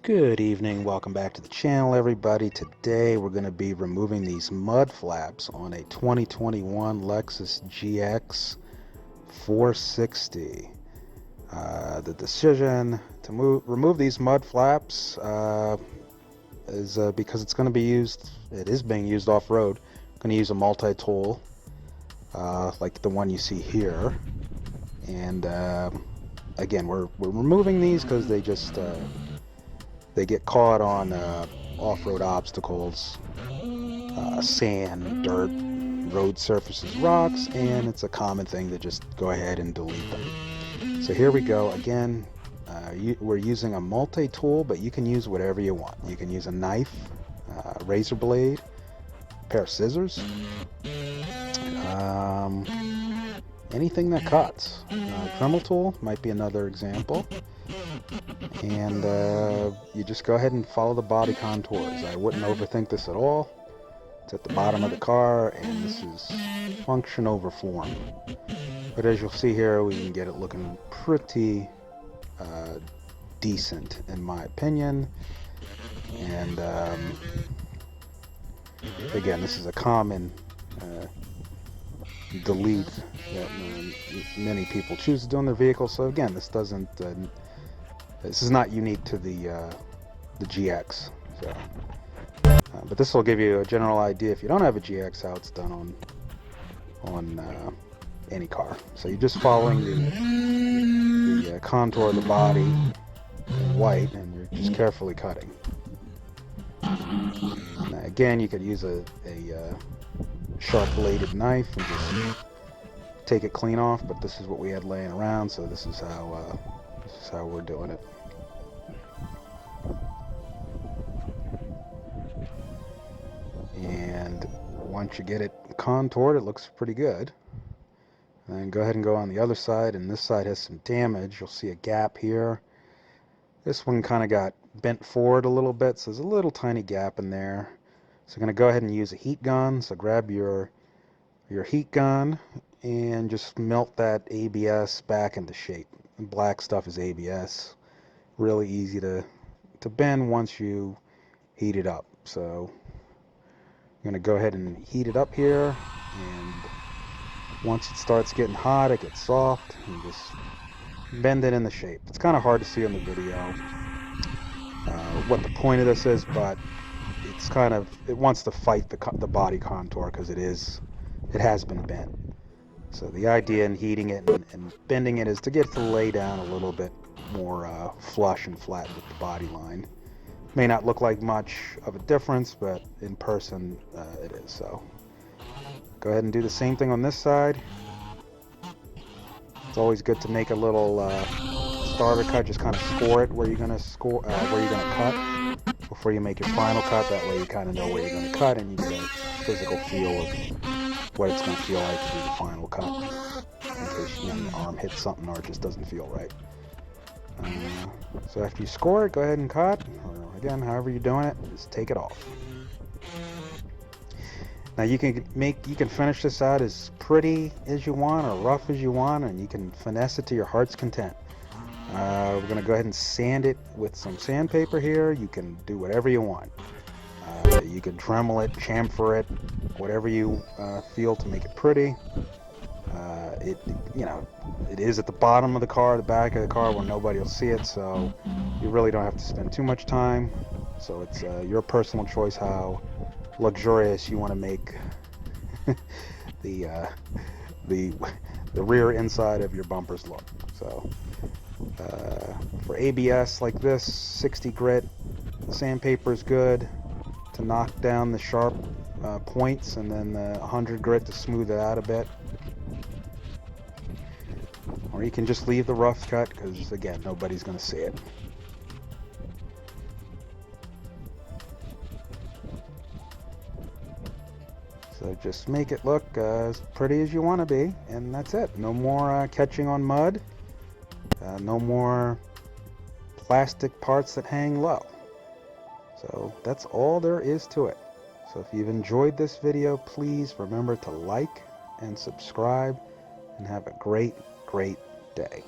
Good evening, welcome back to the channel everybody. Today we're going to be removing these mud flaps on a 2021 Lexus GX460. The decision to remove these mud flaps is because it is being used off-road. I'm going to use a multi-tool like the one you see here. And again, we're removing these because they get caught on off-road obstacles, sand, dirt, road surfaces, rocks, and it's a common thing to just go ahead and delete them. So here we go. Again, we're using a multi-tool, but you can use whatever you want. You can use a knife, razor blade, a pair of scissors, anything that cuts. Dremel tool might be another example. And you just go ahead and follow the body contours. I wouldn't overthink this at all. It's at the bottom of the car, and this is function over form. But as you'll see here, we can get it looking pretty decent, in my opinion. And again, this is a common delete that many people choose to do on their vehicles. So again, this is not unique to the GX. So, but this will give you a general idea if you don't have a GX how it's done on any car. So you're just following the contour of the body in white, and you're just carefully cutting. Now, again, you could use a sharp bladed knife and just take it clean off, but this is what we had laying around, so this is how we're doing it. And once you get it contoured, it looks pretty good. And then go ahead and go on the other side, and this side has some damage. You'll see a gap here. This one kind of got bent forward a little bit, so there's a little tiny gap in there. So I'm going to go ahead and use a heat gun. So grab your heat gun and just melt that ABS back into shape. The black stuff is ABS. Really easy to bend once you heat it up. So I'm going to go ahead and heat it up here, and once it starts getting hot, it gets soft, and just bend it in the shape. It's kind of hard to see on the video what the point of this is, but it wants to fight the body contour because it has been bent. So the idea in heating it and bending it is to get it to lay down a little bit more flush and flat with the body line. May not look like much of a difference, but in person it is. So go ahead and do the same thing on this side. It's always good to make a little starter cut. Just kind of score it where you're gonna cut before you make your final cut. That way you kind of know where you're gonna cut, and you get a physical feel of what it's gonna feel like to do the final cut, in case your arm hits something or it just doesn't feel right. So after you score it, go ahead and cut, or again, however you're doing it, just take it off. Now you can finish this out as pretty as you want or rough as you want, and you can finesse it to your heart's content. We're going to go ahead and sand it with some sandpaper here. You can do whatever you want. You can Dremel it, chamfer it, whatever you feel to make it pretty. It is at the bottom of the car, the back of the car, where nobody will see it, so you really don't have to spend too much time. So it's your personal choice how luxurious you want to make the rear inside of your bumpers look. So for ABS like this, 60 grit sandpaper is good to knock down the sharp points, and then 100 grit to smooth it out a bit. Or you can just leave the rough cut, because again, nobody's going to see it. So just make it look as pretty as you want to be, and that's it. No more catching on mud. No more plastic parts that hang low. So that's all there is to it. So if you've enjoyed this video, please remember to like and subscribe, and have a great day.